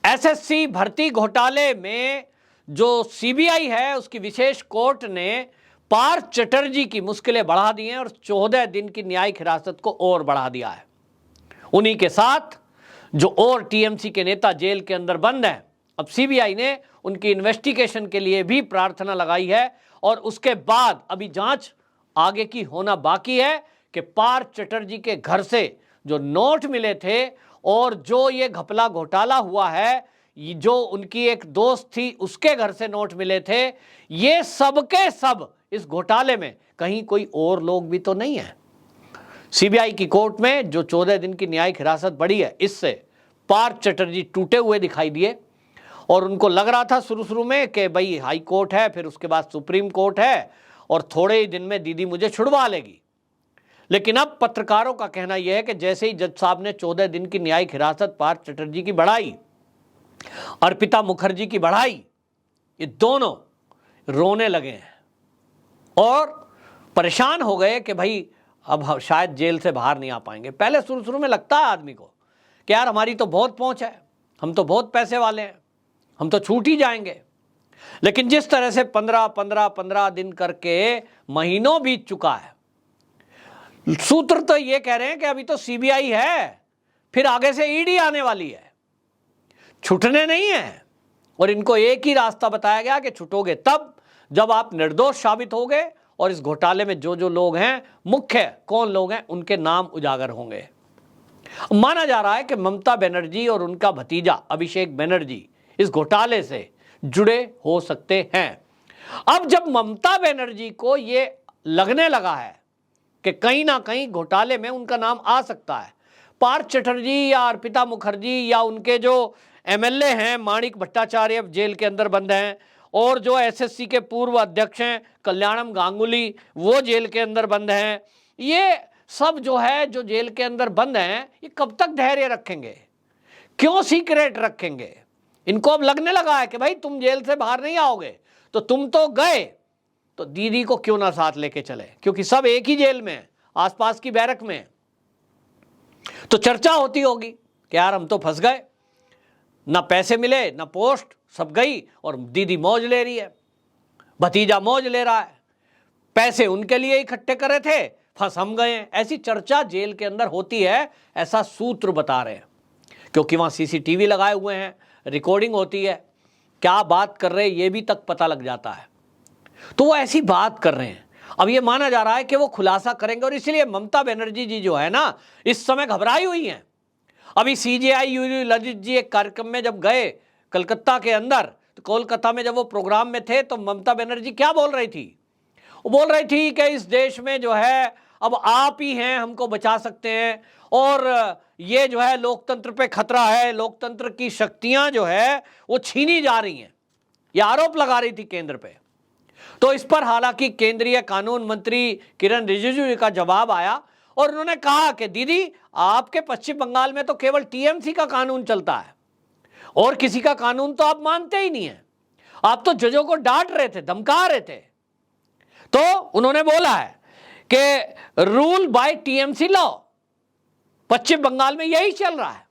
SSC भर्ती घोटाले में जो सीबीआई है उसकी विशेष कोर्ट ने पार्थ चटर्जी की मुश्किलें बढ़ा दी हैं और 14 दिन की न्यायिक हिरासत को और बढ़ा दिया है। उन्हीं के साथ जो और टीएमसी के नेता जेल के अंदर बंद हैं, अब सीबीआई ने उनकी इन्वेस्टिगेशन के लिए भी प्रार्थना लगाई है और उसके बाद अभी जांच आगे की होना बाकी है कि पार्थ चटर्जी के घर से जो नोट मिले थे और जो ये घपला घोटाला हुआ है, जो उनकी एक दोस्त थी उसके घर से नोट मिले थे, ये सब के सब इस घोटाले में कहीं कोई और लोग भी तो नहीं है। सीबीआई की कोर्ट में जो 14 दिन की न्यायिक हिरासत बढ़ी है, इससे पार्थ चटर्जी टूटे हुए दिखाई दिए और उनको लग रहा था शुरू में कि भाई हाई कोर्ट है, फिर उसके बाद सुप्रीम कोर्ट है और थोड़े ही दिन में दीदी मुझे छुड़वा लेगी। लेकिन अब पत्रकारों का कहना यह है कि जैसे ही जज साहब ने 14 दिन की न्यायिक हिरासत पार्थ चटर्जी की बढ़ाई, अर्पिता मुखर्जी की बढ़ाई, ये दोनों रोने लगे हैं और परेशान हो गए कि भाई अब शायद जेल से बाहर नहीं आ पाएंगे। पहले शुरू में लगता है आदमी को कि यार हमारी तो बहुत पहुंच है, हम तो बहुत पैसे वाले हैं, हम तो छूट ही जाएंगे। लेकिन जिस तरह से 15 दिन करके महीनों बीत चुका है, सूत्र तो ये कह रहे हैं कि अभी तो सीबीआई है, फिर आगे से ईडी आने वाली है, छूटने नहीं है। और इनको एक ही रास्ता बताया गया कि छूटोगे तब जब आप निर्दोष साबित होगे और इस घोटाले में जो जो लोग हैं, मुख्य कौन लोग हैं, उनके नाम उजागर होंगे। माना जा रहा है कि ममता बनर्जी और उनका भतीजा अभिषेक बनर्जी इस घोटाले से जुड़े हो सकते हैं। अब जब ममता बनर्जी को ये लगने लगा है कि कहीं ना कहीं घोटाले में उनका नाम आ सकता है, पार्थ चटर्जी या अर्पिता मुखर्जी या उनके जो एमएलए हैं माणिक भट्टाचार्य जेल के अंदर बंद हैं और जो एसएससी के पूर्व अध्यक्ष हैं कल्याणम गांगुली वो जेल के अंदर बंद हैं, ये सब जो है जो जेल के अंदर बंद हैं, ये कब तक धैर्य रखेंगे, क्यों सीक्रेट रखेंगे? इनको अब लगने लगा है कि भाई तुम जेल से बाहर नहीं आओगे तो तुम तो गए, तो दीदी को क्यों ना साथ लेके चले, क्योंकि सब एक ही जेल में है, आसपास की बैरक में। तो चर्चा होती होगी कि यार हम तो फंस गए, ना पैसे मिले ना पोस्ट, सब गई और दीदी मौज ले रही है, भतीजा मौज ले रहा है, पैसे उनके लिए इकट्ठे करे थे, फंस हम गए हैं। ऐसी चर्चा जेल के अंदर होती है, ऐसा सूत्र बता रहे हैं, क्योंकि वहां सीसीटीवी लगाए हुए हैं, रिकॉर्डिंग होती है, क्या बात कर रहे हैं ये भी तक पता लग जाता है। तो वो ऐसी बात कर रहे हैं। अब ये माना जा रहा है कि वो खुलासा करेंगे और इसलिए ममता बनर्जी जी जो है ना, इस समय घबराई हुई हैं। अभी सीजेआई ललित जी एक कार्यक्रम में जब गए कलकत्ता के अंदर, तो कोलकाता में जब वो प्रोग्राम में थे तो ममता बनर्जी क्या बोल रही थी? वो बोल रही थी कि इस देश में जो है अब आप ही हैं हमको बचा सकते हैं और ये जो है लोकतंत्र पे खतरा है, लोकतंत्र की शक्तियां जो है वो छीनी जा रही हैं, ये आरोप लगा रही थी केंद्र पे। तो इस पर हालांकि केंद्रीय कानून मंत्री किरण रिजिजू का जवाब आया और उन्होंने कहा कि दीदी आपके पश्चिम बंगाल में तो केवल टीएमसी का कानून चलता है और किसी का कानून तो आप मानते ही नहीं है, आप तो जजों को डांट रहे थे, धमका रहे थे। तो उन्होंने बोला है कि रूल बाय टीएमसी लॉ, पश्चिम बंगाल में यही चल रहा है,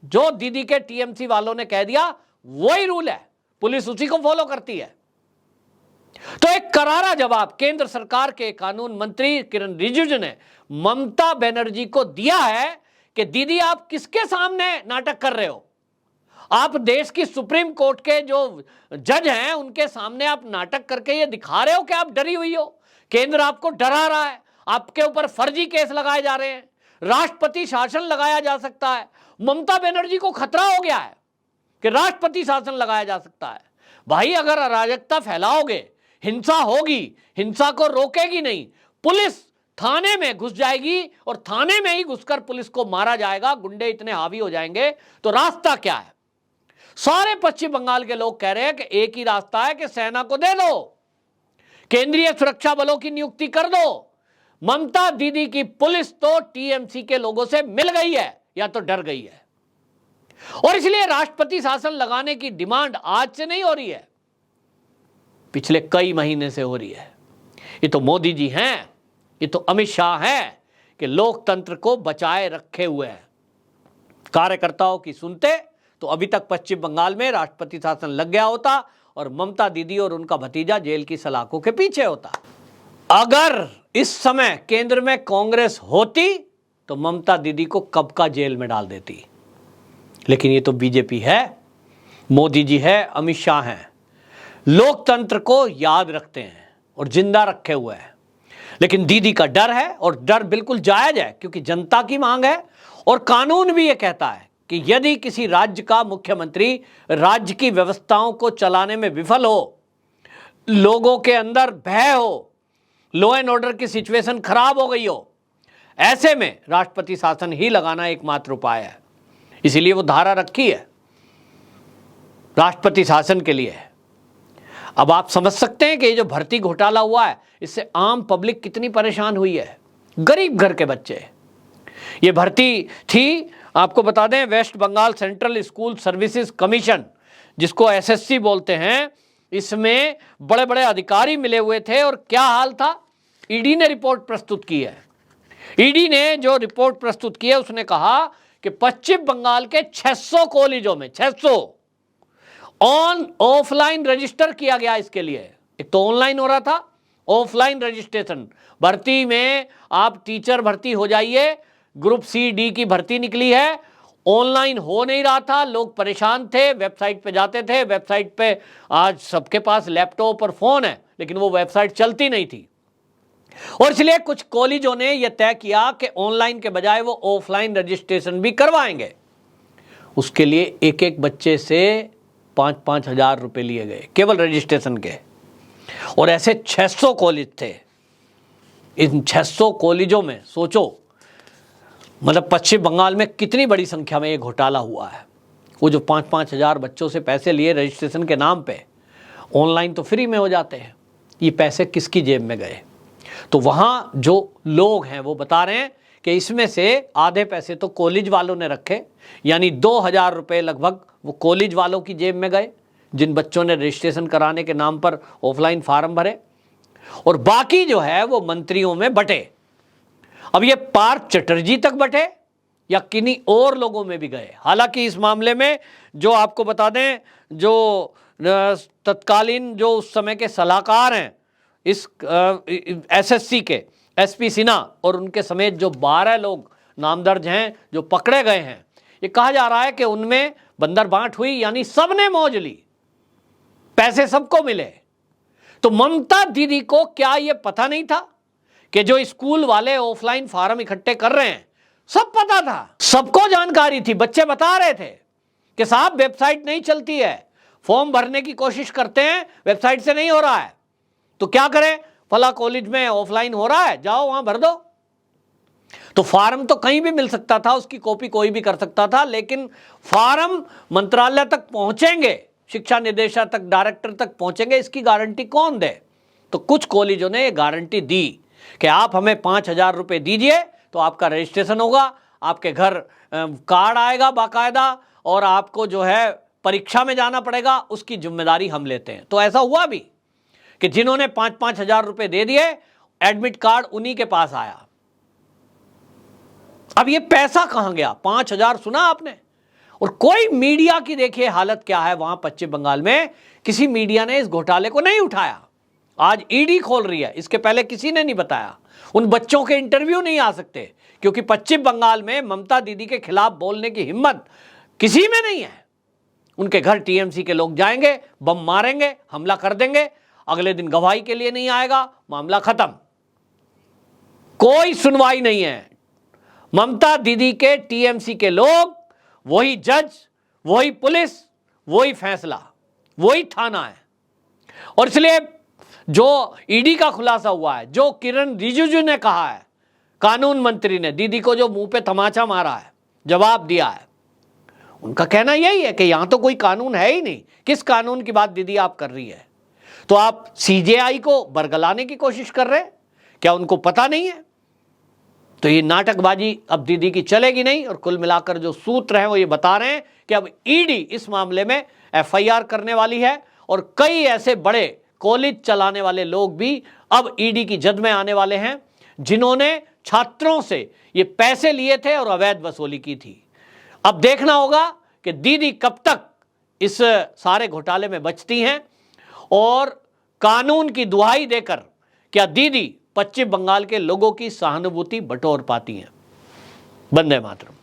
जो दीदी के टीएमसी वालों ने कह दिया वही रूल है, पुलिस उसी को फॉलो करती है। तो एक करारा जवाब केंद्र सरकार के कानून मंत्री किरण रिजिजू ने ममता बनर्जी को दिया है कि दीदी आप किसके सामने नाटक कर रहे हो? आप देश की सुप्रीम कोर्ट के जो जज हैं उनके सामने आप नाटक करके ये दिखा रहे हो कि आप डरी हुई हो, केंद्र आपको डरा रहा है, आपके ऊपर फर्जी केस लगाए जा रहे हैं, राष्ट्रपति शासन लगाया जा सकता है। ममता बनर्जी को खतरा हो गया है कि राष्ट्रपति शासन लगाया जा सकता है। भाई अगर अराजकता फैलाओगे, हिंसा होगी, हिंसा को रोकेगी नहीं, पुलिस थाने में घुस जाएगी और थाने में ही घुसकर पुलिस को मारा जाएगा, गुंडे इतने हावी हो जाएंगे, तो रास्ता क्या है? सारे पश्चिम बंगाल के लोग कह रहे हैं कि एक ही रास्ता है कि सेना को दे दो, केंद्रीय सुरक्षा बलों की नियुक्ति कर दो। ममता दीदी की पुलिस तो टीएमसी के लोगों से मिल गई है या तो डर गई है और इसलिए राष्ट्रपति शासन लगाने की डिमांड आज से नहीं हो रही है, पिछले कई महीने से हो रही है। ये तो मोदी जी हैं, ये तो अमित शाह हैं कि लोकतंत्र को बचाए रखे हुए हैं। कार्यकर्ताओं की सुनते तो अभी तक पश्चिम बंगाल में राष्ट्रपति शासन लग गया होता और ममता दीदी और उनका भतीजा जेल की सलाखों के पीछे होता। अगर इस समय केंद्र में कांग्रेस होती तो ममता दीदी को कब का जेल में डाल देती, लेकिन ये तो बीजेपी है, मोदी जी है, अमित शाह हैं, लोकतंत्र को याद रखते हैं और जिंदा रखे हुए हैं। लेकिन दीदी का डर है और डर बिल्कुल जायज है, क्योंकि जनता की मांग है और कानून भी ये कहता है कि यदि किसी राज्य का मुख्यमंत्री राज्य की व्यवस्थाओं को चलाने में विफल हो, लोगों के अंदर भय हो, लॉ एंड ऑर्डर की सिचुएशन खराब हो गई हो, ऐसे में राष्ट्रपति शासन ही लगाना एकमात्र उपाय है। इसीलिए वो धारा रखी है राष्ट्रपति शासन के लिए। अब आप समझ सकते हैं कि ये जो भर्ती घोटाला हुआ है, इससे आम पब्लिक कितनी परेशान हुई है, गरीब घर के बच्चे। ये भर्ती थी, आपको बता दें, West Bengal central school services commission, जिसको एसएससी बोलते हैं, इसमें बड़े बड़े अधिकारी मिले हुए थे। और क्या हाल था, ईडी ने रिपोर्ट प्रस्तुत की है। ईडी ने जो रिपोर्ट प्रस्तुत की है उसने कहा कि पश्चिम बंगाल के 600 कॉलेजों में 600 ऑफलाइन रजिस्टर किया गया। इसके लिए एक तो ऑनलाइन हो रहा था, ऑफलाइन रजिस्ट्रेशन, भर्ती में आप टीचर भर्ती हो जाइए, ग्रुप सी डी की भर्ती निकली है, ऑनलाइन हो नहीं रहा था, लोग परेशान थे, वेबसाइट पे जाते थे, वेबसाइट पे आज सबके पास लैपटॉप और फोन है, लेकिन वो वेबसाइट चलती नहीं थी। और इसलिए कुछ कॉलेजों ने यह तय किया कि ऑनलाइन के बजाय वो ऑफलाइन रजिस्ट्रेशन भी करवाएंगे। उसके लिए एक एक बच्चे से 5-5 हजार रुपए लिए गए केवल रजिस्ट्रेशन के। और ऐसे 600 कॉलेज थे। इन 600 कॉलेजों में सोचो, मतलब पश्चिम बंगाल में कितनी बड़ी संख्या में ये घोटाला हुआ है। वो जो 5-5 हजार बच्चों से पैसे लिए रजिस्ट्रेशन के नाम पे, ऑनलाइन तो फ्री में हो जाते हैं, ये पैसे किसकी जेब में गए? तो वहाँ जो लोग हैं वो बता रहे हैं कि इसमें से आधे पैसे तो कॉलेज वालों ने रखे, यानी 2000 रुपये लगभग वो कॉलेज वालों की जेब में गए, जिन बच्चों ने रजिस्ट्रेशन कराने के नाम पर ऑफलाइन फार्म भरे, और बाकी जो है वो मंत्रियों में बटे। अब ये पार्थ चटर्जी तक बटे या किन्हीं और लोगों में भी गए। हालांकि इस मामले में जो आपको बता दें, जो तत्कालीन जो उस समय के सलाहकार हैं इस एसएससी के, एसपी सिन्हा और उनके समेत जो 12 लोग नामदर्ज हैं जो पकड़े गए हैं, ये कहा जा रहा है कि उनमें बंदर बांट हुई, यानी सबने मौज ली, पैसे सबको मिले। तो ममता दीदी को क्या ये पता नहीं था कि जो स्कूल वाले ऑफलाइन फार्म इकट्ठे कर रहे हैं, सब पता था, सबको जानकारी थी। बच्चे बता रहे थे कि साहब वेबसाइट नहीं चलती है, फॉर्म भरने की कोशिश करते हैं, वेबसाइट से नहीं हो रहा है, तो क्या करें, फला कॉलेज में ऑफलाइन हो रहा है, जाओ वहां भर दो। तो फार्म तो कहीं भी मिल सकता था, उसकी कॉपी कोई भी कर सकता था, लेकिन फार्म मंत्रालय तक पहुंचेंगे, शिक्षा निदेशक तक, डायरेक्टर तक पहुंचेंगे, इसकी गारंटी कौन दे? तो कुछ कॉलेजों ने ये गारंटी दी कि आप हमें 5,000 रुपये दीजिए तो आपका रजिस्ट्रेशन होगा, आपके घर कार्ड आएगा बाकायदा, और आपको जो है परीक्षा में जाना पड़ेगा, उसकी जिम्मेदारी हम लेते हैं। तो ऐसा हुआ भी कि जिन्होंने 5-5 हजार रुपये दे दिए, एडमिट कार्ड उन्हीं के पास आया। अब ये पैसा कहां गया? 5,000 सुना आपने? और कोई मीडिया की देखिए हालत क्या है वहां पश्चिम बंगाल में, किसी मीडिया ने इस घोटाले को नहीं उठाया। आज ईडी खोल रही है, इसके पहले किसी ने नहीं बताया। उन बच्चों के इंटरव्यू नहीं आ सकते, क्योंकि पश्चिम बंगाल में ममता दीदी के खिलाफ बोलने की हिम्मत किसी में नहीं है। उनके घर टीएमसी के लोग जाएंगे, बम मारेंगे, हमला कर देंगे, अगले दिन गवाही के लिए नहीं आएगा, मामला खत्म, कोई सुनवाई नहीं है। ममता दीदी के टीएमसी के लोग, वही जज, वही पुलिस, वही फैसला, वही थाना है। और इसलिए जो ईडी का खुलासा हुआ है, जो किरण रिजिजू ने कहा है, कानून मंत्री ने दीदी को जो मुंह पे तमाचा मारा है, जवाब दिया है, उनका कहना यही है कि यहां तो कोई कानून है ही नहीं, किस कानून की बात दीदी आप कर रही है? तो आप सीजेआई को बरगलाने की कोशिश कर रहे हैं, क्या उनको पता नहीं है? तो ये नाटकबाजी अब दीदी की चलेगी नहीं। और कुल मिलाकर जो सूत्र हैं वो ये बता रहे हैं कि अब ईडी इस मामले में एफआईआर करने वाली है, और कई ऐसे बड़े कॉलेज चलाने वाले लोग भी अब ईडी की जद में आने वाले हैं, जिन्होंने छात्रों से ये पैसे लिए थे और अवैध वसूली की थी। अब देखना होगा कि कि दीदी कब तक इस सारे घोटाले में बचती हैं और कानून की दुहाई देकर क्या दीदी पश्चिम बंगाल के लोगों की सहानुभूति बटोर पाती हैं। वंदे मातरम।